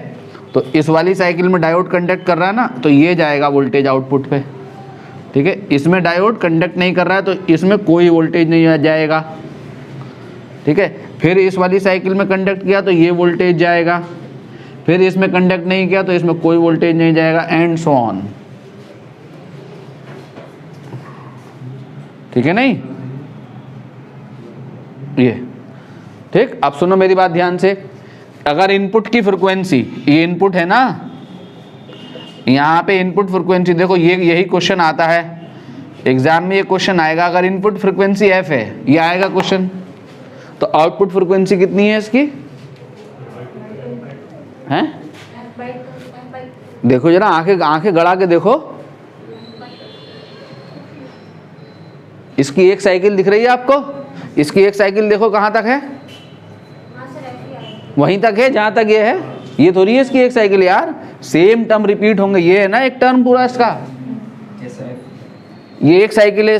S1: तो इस वाली साइकिल में डायोड कंडक्ट कर रहा है ना, तो ये जाएगा वोल्टेज आउटपुट पे, ठीक है। इसमें डायोड कंडक्ट नहीं कर रहा है तो इसमें कोई वोल्टेज नहीं जाएगा, ठीक है। फिर इस वाली साइकिल में कंडक्ट किया तो ये वोल्टेज जाएगा, फिर इसमें कंडक्ट नहीं किया तो इसमें कोई वोल्टेज नहीं जाएगा, एंड सो ऑन, ठीक है नहीं ये, ठीक। अब सुनो मेरी बात ध्यान से, अगर इनपुट की फ्रीक्वेंसी, ये इनपुट है ना, यहाँ पे इनपुट फ्रीक्वेंसी देखो, ये यही क्वेश्चन आता है एग्जाम में, ये क्वेश्चन आएगा, अगर इनपुट फ्रीक्वेंसी f है, ये आएगा क्वेश्चन, तो आउटपुट फ्रीक्वेंसी कितनी है इसकी, हैं देखो जरा, आंखें गड़ा के देखो, इसकी एक साइकिल दिख रही है आपको, इसकी एक साइकिल देखो कहाँ तक है, वहीं तक है जहाँ तक ये है, ये थोड़ी है इसकी एक साइकिल यार, सेम टर्म रिपीट होंगे, ये है ना एक टर्म पूरा इसका, ये एक साइकिल है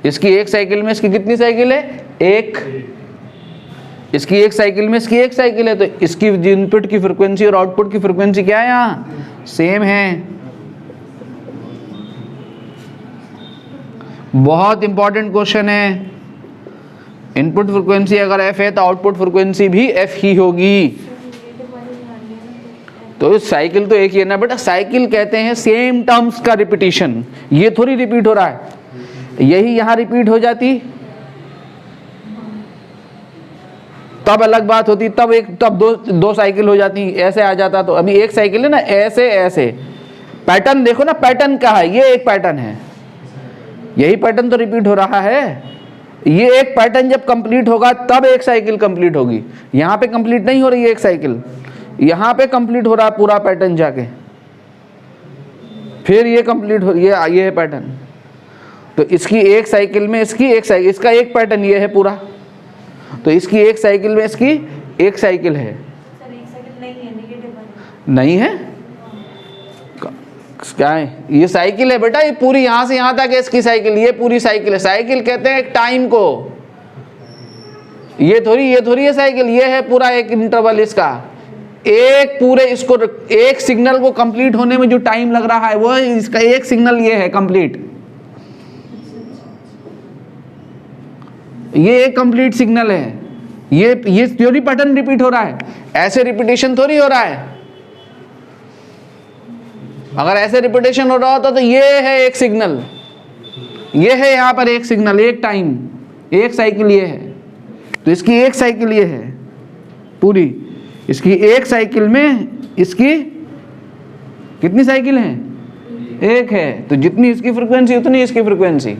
S1: इसकी एक साइकिल में इसकी कितनी साइकिल है, एक, इसकी एक साइकिल में इसकी एक साइकिल है, तो इसकी इनपुट की फ्रीक्वेंसी और आउटपुट की फ्रीक्वेंसी क्या है यहाँ, सेम है। बहुत इंपॉर्टेंट क्वेश्चन है, इनपुट फ्रीक्वेंसी अगर f है तो आउटपुट फ्रीक्वेंसी भी f ही होगी। तो साइकिल तो एक ही है ना बेटा, साइकिल कहते हैं सेम टर्म्स का रिपीटिशन, ये थोड़ी रिपीट हो रहा है, यही यहाँ रिपीट हो जाती तब अलग बात होती, तब दो साइकिल हो जाती, ऐसे आ जाता, तो अभी एक साइकिल है ना, ऐसे ऐसे पैटर्न देखो ना, पैटर्न क्या है, ये एक पैटर्न है, यही पैटर्न तो रिपीट हो रहा है, ये एक पैटर्न जब कंप्लीट होगा तब एक साइकिल कंप्लीट होगी, यहाँ पे कंप्लीट नहीं हो रही है एक साइकिल, यहाँ पे कंप्लीट हो रहा है पूरा पैटर्न जाके, फिर ये कंप्लीट हो, ये है पैटर्न, तो इसकी एक साइकिल में इसकी एक साइकिल, इसका एक पैटर्न ये है पूरा, तो इसकी एक साइकिल में इसकी एक साइकिल है, नहीं है क्या है, ये साइकिल है बेटा, ये पूरी यहाँ से यहाँ तक है इसकी साइकिल, ये पूरी साइकिल है, साइकिल कहते हैं एक टाइम को, ये थोड़ी है साइकिल, ये है पूरा एक इंटरवल इसका, एक पूरे इसको एक सिग्नल को कंप्लीट होने में जो टाइम लग रहा है वो इसका एक सिग्नल ये है कंप्लीट, ये एक कंप्लीट सिग्नल है, ये थ्योरी पैटर्न रिपीट हो रहा है, ऐसे रिपीटेशन थोड़ी हो रहा है, अगर ऐसे रिपीटेशन हो रहा होता तो ये है एक सिग्नल, ये है यहाँ पर एक सिग्नल, एक टाइम, एक साइकिल ये है, तो इसकी एक साइकिल ये है पूरी, इसकी एक साइकिल में इसकी कितनी साइकिल है, एक है, तो जितनी इसकी फ्रीक्वेंसी उतनी इसकी फ्रीक्वेंसी,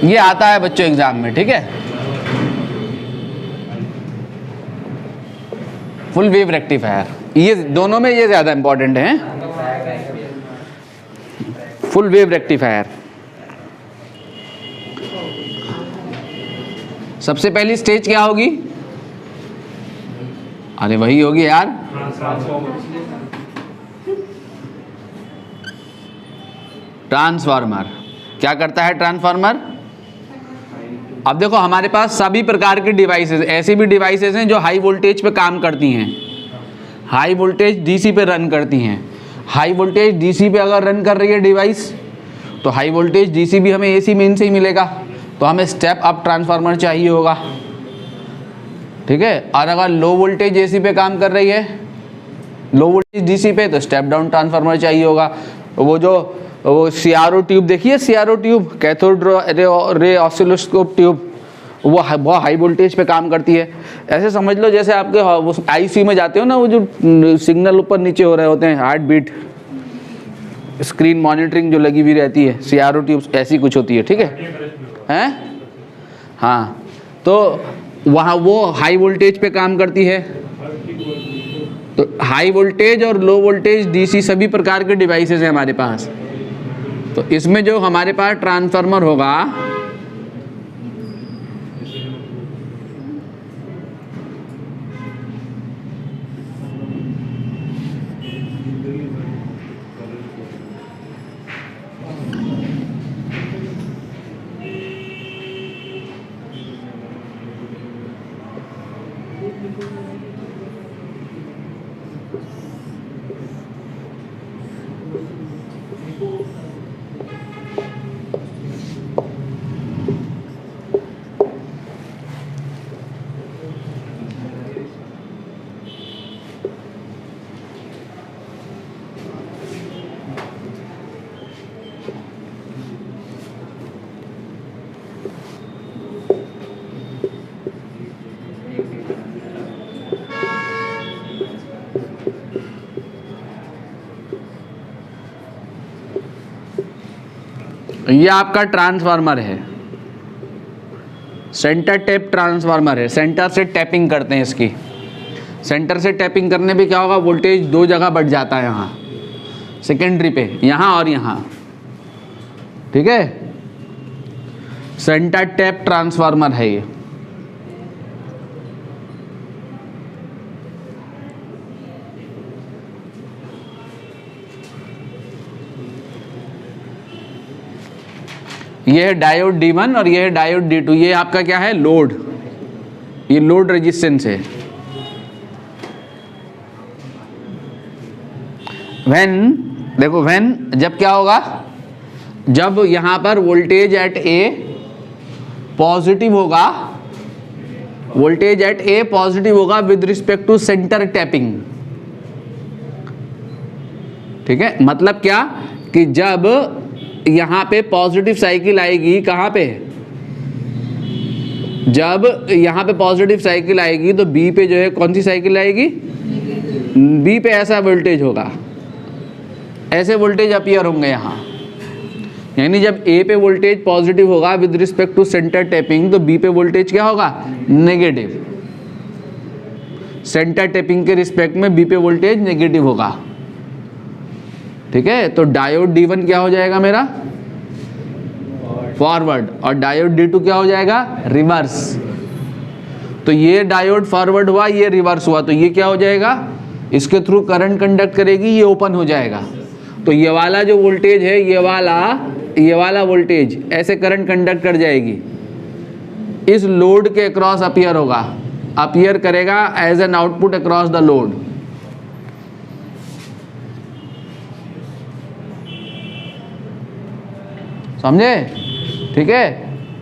S1: ये आता है बच्चों एग्जाम में, ठीक है। फुल वेव रेक्टिफायर, ये दोनों में ये ज्यादा इंपॉर्टेंट है, फुल वेव रेक्टिफायर। सबसे पहली स्टेज क्या होगी, अरे वही होगी यार, ट्रांसफार्मर। क्या करता है ट्रांसफार्मर, अब देखो हमारे पास सभी प्रकार के डिवाइसेस, ऐसी भी डिवाइसेस हैं जो हाई वोल्टेज पे काम करती हैं, हाई वोल्टेज डीसी पे रन करती हैं, हाई वोल्टेज डीसी पे अगर रन कर रही है डिवाइस तो हाई वोल्टेज डीसी भी हमें एसी मेन से ही मिलेगा, तो हमें स्टेप अप ट्रांसफार्मर चाहिए होगा, ठीक है। और अगर लो वोल्टेज एसी पे काम कर रही है, लो वोल्टेज डीसी पे, तो स्टेप डाउन ट्रांसफार्मर चाहिए होगा। वो सीआरओ ट्यूब देखिए, CRO tube, cathode ray oscilloscope tube, वो बहुत हाई वोल्टेज पे काम करती है। ऐसे समझ लो जैसे आपके वो आईसीयू में जाते हो ना, वो जो सिग्नल ऊपर नीचे हो रहे होते हैं, हार्ट बीट, स्क्रीन मॉनिटरिंग जो लगी हुई रहती है, सीआरओ ट्यूब ऐसी कुछ होती है, ठीक है हैं। हाँ, तो वहाँ वो हाई वोल्टेज पे काम करती है। तो हाई वोल्टेज और लो वोल्टेज डीसी सभी प्रकार के डिवाइसेस हैं हमारे पास। तो इसमें जो हमारे पास ट्रांसफार्मर होगा, ये आपका ट्रांसफार्मर है, सेंटर टैप ट्रांसफार्मर है। सेंटर से टैपिंग करते हैं इसकी। सेंटर से टैपिंग करने पे क्या होगा, वोल्टेज दो जगह बढ़ जाता है, यहाँ सेकेंडरी पे, यहाँ और यहाँ, ठीक है। सेंटर टैप ट्रांसफार्मर है ये। ये है डायोड D1 और ये है डायोड D2। ये आपका क्या है, लोड, ये लोड रेजिस्टेंस है। देखो जब क्या होगा, जब यहां पर वोल्टेज एट ए पॉजिटिव होगा, वोल्टेज एट ए पॉजिटिव होगा with respect to centre tapping, ठीक है। मतलब क्या कि जब यहां पे पॉजिटिव साइकिल आएगी, कहां पे, जब यहां पे पॉजिटिव साइकिल आएगी तो बी पे जो है कौन सी साइकिल आएगी, बी पे ऐसा वोल्टेज होगा, ऐसे वोल्टेज अपीयर होंगे यहाँ। यानी जब ए पे वोल्टेज पॉजिटिव होगा with respect to centre tapping, तो बी पे वोल्टेज क्या होगा, नेगेटिव। सेंटर टैपिंग के रिस्पेक्ट में बी पे वोल्टेज नेगेटिव होगा, ठीक है। तो डायोड D1 क्या हो जाएगा मेरा, फॉरवर्ड, और डायोड D2 क्या हो जाएगा, रिवर्स। तो ये डायोड फॉरवर्ड हुआ, ये रिवर्स हुआ, तो ये क्या हो जाएगा, इसके थ्रू करंट कंडक्ट करेगी, ये ओपन हो जाएगा। तो ये वाला जो वोल्टेज है, ये वाला वोल्टेज ऐसे करंट कंडक्ट कर जाएगी, इस लोड के अक्रॉस अपीयर होगा, अपीयर करेगा as an output across the load. समझे, ठीक है,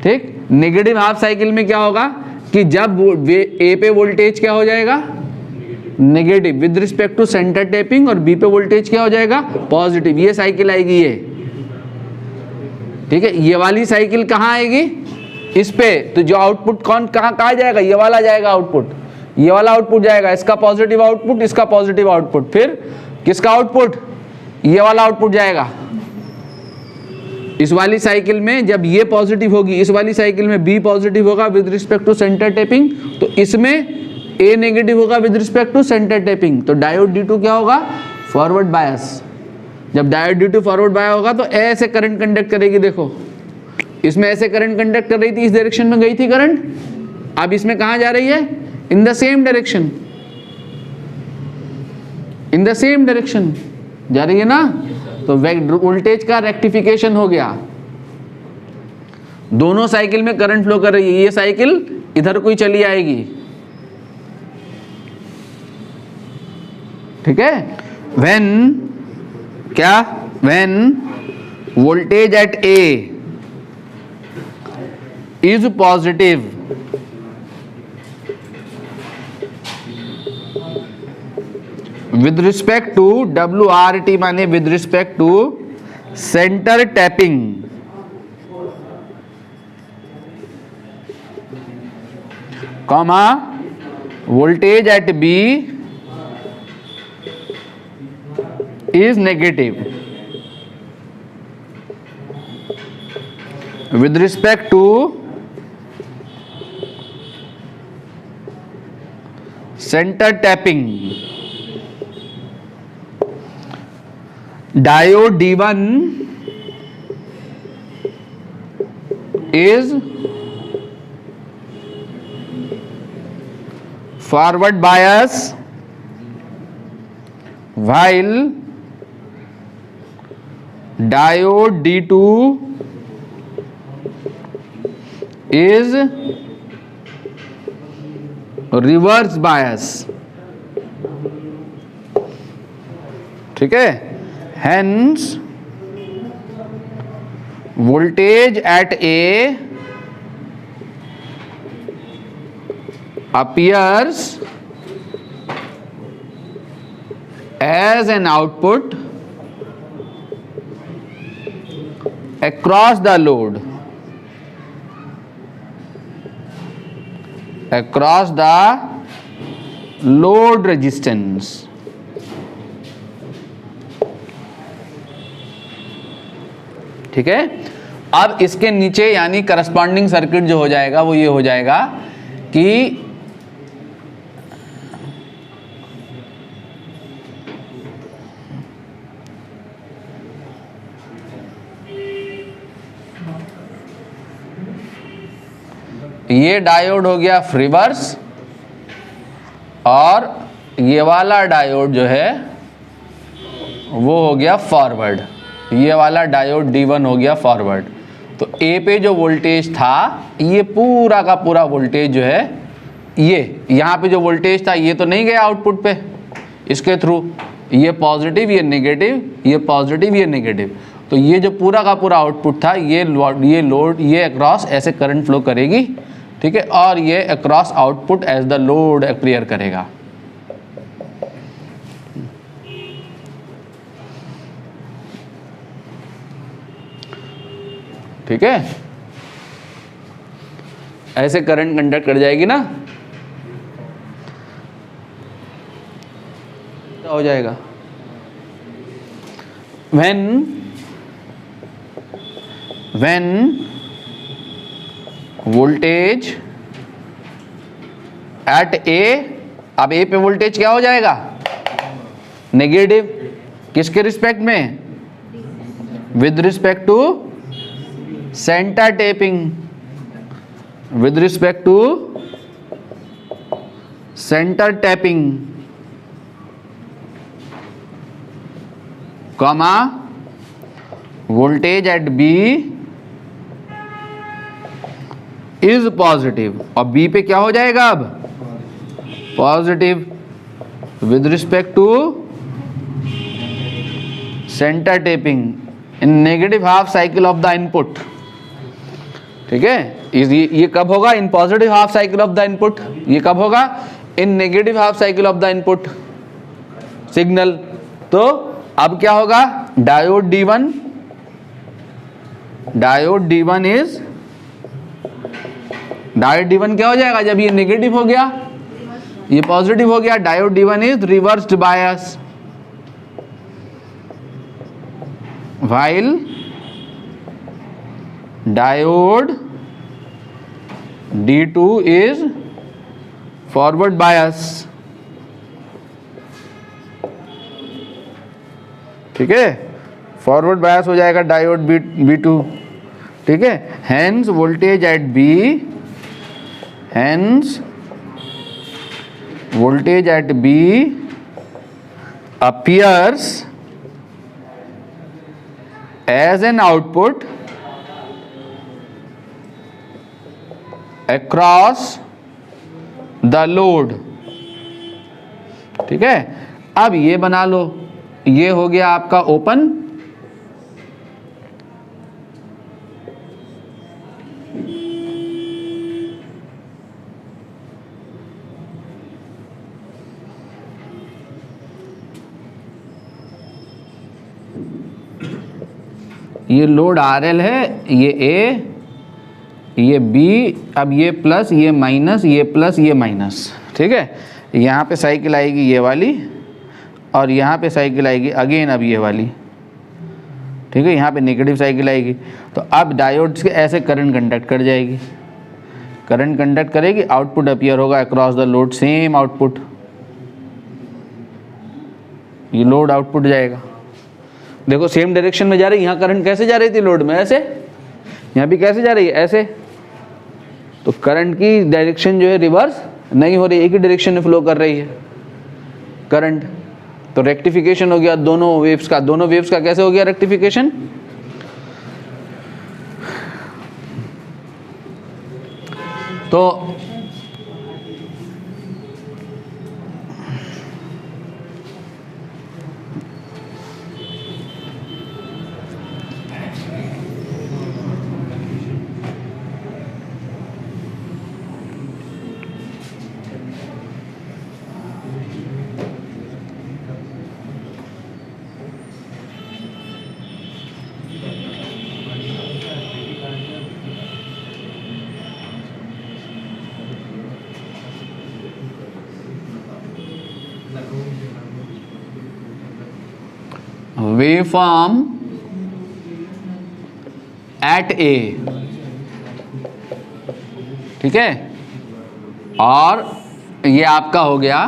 S1: ठीक। नेगेटिव हाफ साइकिल में क्या होगा कि जब ए पे वोल्टेज क्या हो जाएगा, negative with respect to centre tapping, और बी पे वोल्टेज क्या हो जाएगा, पॉजिटिव। ये साइकिल आएगी ये, ठीक है। ये वाली साइकिल कहाँ आएगी, इस पे। तो जो आउटपुट कहाँ जाएगा, ये वाला जाएगा आउटपुट, ये वाला आउटपुट जाएगा, इसका पॉजिटिव आउटपुट, इसका पॉजिटिव आउटपुट, फिर किसका आउटपुट, ये वाला आउटपुट जाएगा। इस वाली साइकिल में जब ये पॉजिटिव होगी, इस वाली साइकिल में बी पॉजिटिव होगा with respect to centre tapping, तो इसमें ए नेगेटिव होगा with respect to centre tapping. तो डायोड D2 क्या होगा, फॉरवर्ड बायस। जब डायोड D2 फॉरवर्ड बायस होगा तो ऐसे करंट कंडक्ट करेगी। देखो इसमें ऐसे करंट कंडक्ट कर रही थी, इस डायरेक्शन में गई थी करंट, अब इसमें कहाँ जा रही है, in the same direction, in the same direction जा रही है ना। तो वोल्टेज का रेक्टिफिकेशन हो गया, दोनों साइकिल में करंट फ्लो कर रही है। ये साइकिल इधर कोई चली आएगी, ठीक है। when voltage at A is positive, with respect to WRT माने with respect to center tapping, comma voltage at B is negative with respect to centre tapping, diode D1 is forward bias while diode D2 is reverse bias. ठीक है, hence voltage at A appears as an output across the load, across the load resistance. ठीक है, अब इसके नीचे यानी corresponding circuit जो हो जाएगा वो ये हो जाएगा कि ये डायोड हो गया रिवर्स और ये वाला डायोड जो है वो हो गया फॉरवर्ड। ये वाला डायोड D1 हो गया फॉरवर्ड। तो A पे जो वोल्टेज था ये पूरा का पूरा वोल्टेज जो है ये यहाँ पे जो वोल्टेज था ये तो नहीं गया आउटपुट पे इसके थ्रू, ये पॉजिटिव ये नेगेटिव, ये पॉजिटिव ये नेगेटिव। तो ये जो पूरा का पूरा आउटपुट था ये लोड ये अक्रॉस ऐसे करंट फ्लो करेगी, ठीक है, और ये across output as the load appear करेगा। ठीक है, ऐसे करंट कंडक्ट कर जाएगी ना, हो जाएगा। when वोल्टेज एट A, अब A पे वोल्टेज क्या हो जाएगा नेगेटिव, किसके रिस्पेक्ट में, with respect to centre tapping, with respect to centre tapping, comma voltage at B is positive, और B पे क्या हो जाएगा अब positive with respect to centre tapping in negative half cycle of the input. ठीक है, ये कब होगा, in positive half cycle of the input, ये कब होगा इन negative half cycle of the input signal. तो अब क्या होगा, डायोड D1 क्या हो जाएगा, जब ये नेगेटिव हो गया ये पॉजिटिव हो गया, diode D1 is reversed bias while diode D2 is forward bias। ठीक है, फॉरवर्ड बायस हो जाएगा डायोड B2। ठीक है, hence voltage at B, hence voltage at B appears as an output across the load। ठीक है, अब ये बना लो, ये हो गया आपका ओपन, ये लोड RL है, ये A, ये B, अब ये प्लस ये माइनस, ये प्लस ये माइनस। ठीक है, यहाँ पे साइकिल आएगी ये वाली और यहाँ पे साइकिल आएगी अगेन अब ये वाली। ठीक है, यहाँ पे नेगेटिव साइकिल आएगी। तो अब डायोड से ऐसे करंट कंडक्ट कर जाएगी, करंट कंडक्ट करेगी, आउटपुट अपीयर होगा across the load, same output. ये लोड आउटपुट जाएगा। देखो सेम डायरेक्शन में जा रही है, यहाँ करंट कैसे जा रही थी लोड में, ऐसे, यहाँ भी कैसे जा रही है, ऐसे। तो करंट की डायरेक्शन जो है रिवर्स नहीं हो रही, एक ही डायरेक्शन में फ्लो कर रही है करंट। तो रेक्टिफिकेशन हो गया दोनों वेव्स का। दोनों वेव्स का कैसे हो गया रेक्टिफिकेशन? तो वेवफॉर्म एट ए, ठीक है, और ये आपका हो गया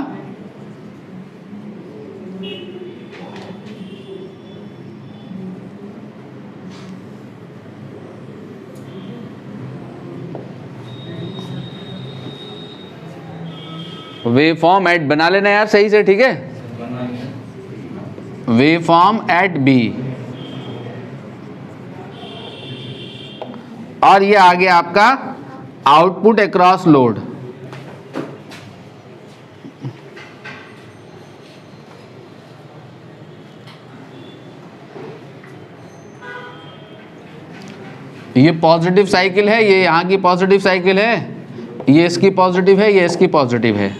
S1: वेवफॉर्म एट, बना लेना यार सही से, ठीक है, वेवफॉर्म एट बी। और ये आ गया आपका आउटपुट अक्रॉस लोड। ये पॉजिटिव साइकिल है, ये यहाँ की पॉजिटिव साइकिल है, ये इसकी पॉजिटिव है, ये इसकी पॉजिटिव है,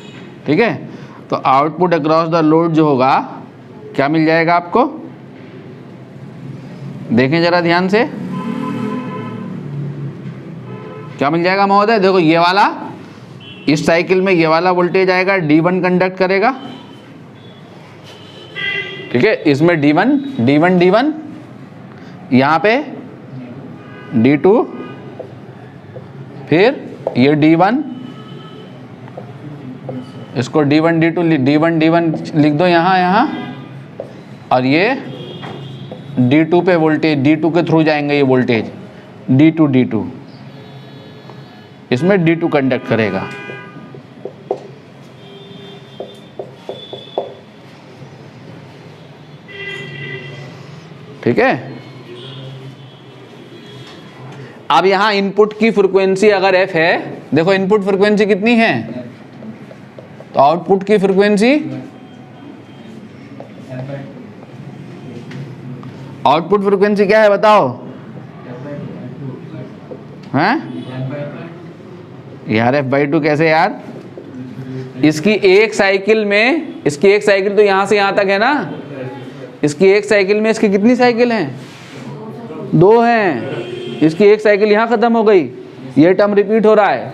S1: ठीक है। तो आउटपुट अक्रॉस द लोड जो होगा क्या मिल जाएगा आपको, देखें जरा ध्यान से, क्या मिल जाएगा महोदय? देखो ये वाला, इस साइकिल में ये वाला वोल्टेज आएगा, D1 कंडक्ट करेगा, ठीक है, इसमें D1, यहाँ पे D2, फिर ये D1, इसको D1 D1 लिख दो यहाँ, और ये D2 पे वोल्टेज, D2 के थ्रू जाएंगे ये वोल्टेज, D2, इसमें D2 कंडक्ट करेगा। ठीक है। अब यहां इनपुट की फ्रीक्वेंसी अगर f है, देखो इनपुट फ्रीक्वेंसी कितनी है, तो आउटपुट की फ्रीक्वेंसी, आउटपुट फ्रीक्वेंसी क्या है बताओ? हैं यार f/2 कैसे यार? इसकी एक साइकिल में, इसकी एक साइकिल तो यहां से यहां तक है ना, इसकी एक साइकिल में इसकी कितनी साइकिल हैं? 2 हैं। इसकी एक साइकिल यहां खत्म हो गई, ये टर्म रिपीट हो रहा है,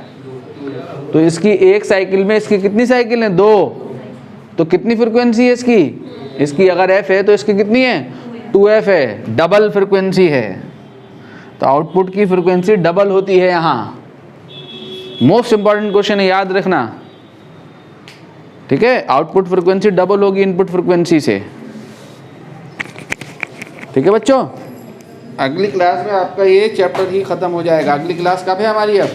S1: तो इसकी एक साइकिल में इसकी कितनी साइकिल हैं? 2। तो कितनी फ्रीक्वेंसी है इसकी? इसकी अगर f है तो इसकी कितनी है? 2f है, डबल फ्रीक्वेंसी है। तो आउटपुट की फ्रीक्वेंसी डबल होती है यहाँ। मोस्ट इंपॉर्टेंट क्वेश्चन है, याद रखना, ठीक है। आउटपुट फ्रीक्वेंसी डबल होगी इनपुट फ्रीक्वेंसी से, ठीक है बच्चों। अगली क्लास में आपका ये चैप्टर ही खत्म हो जाएगा। अगली क्लास कब है हमारी अब?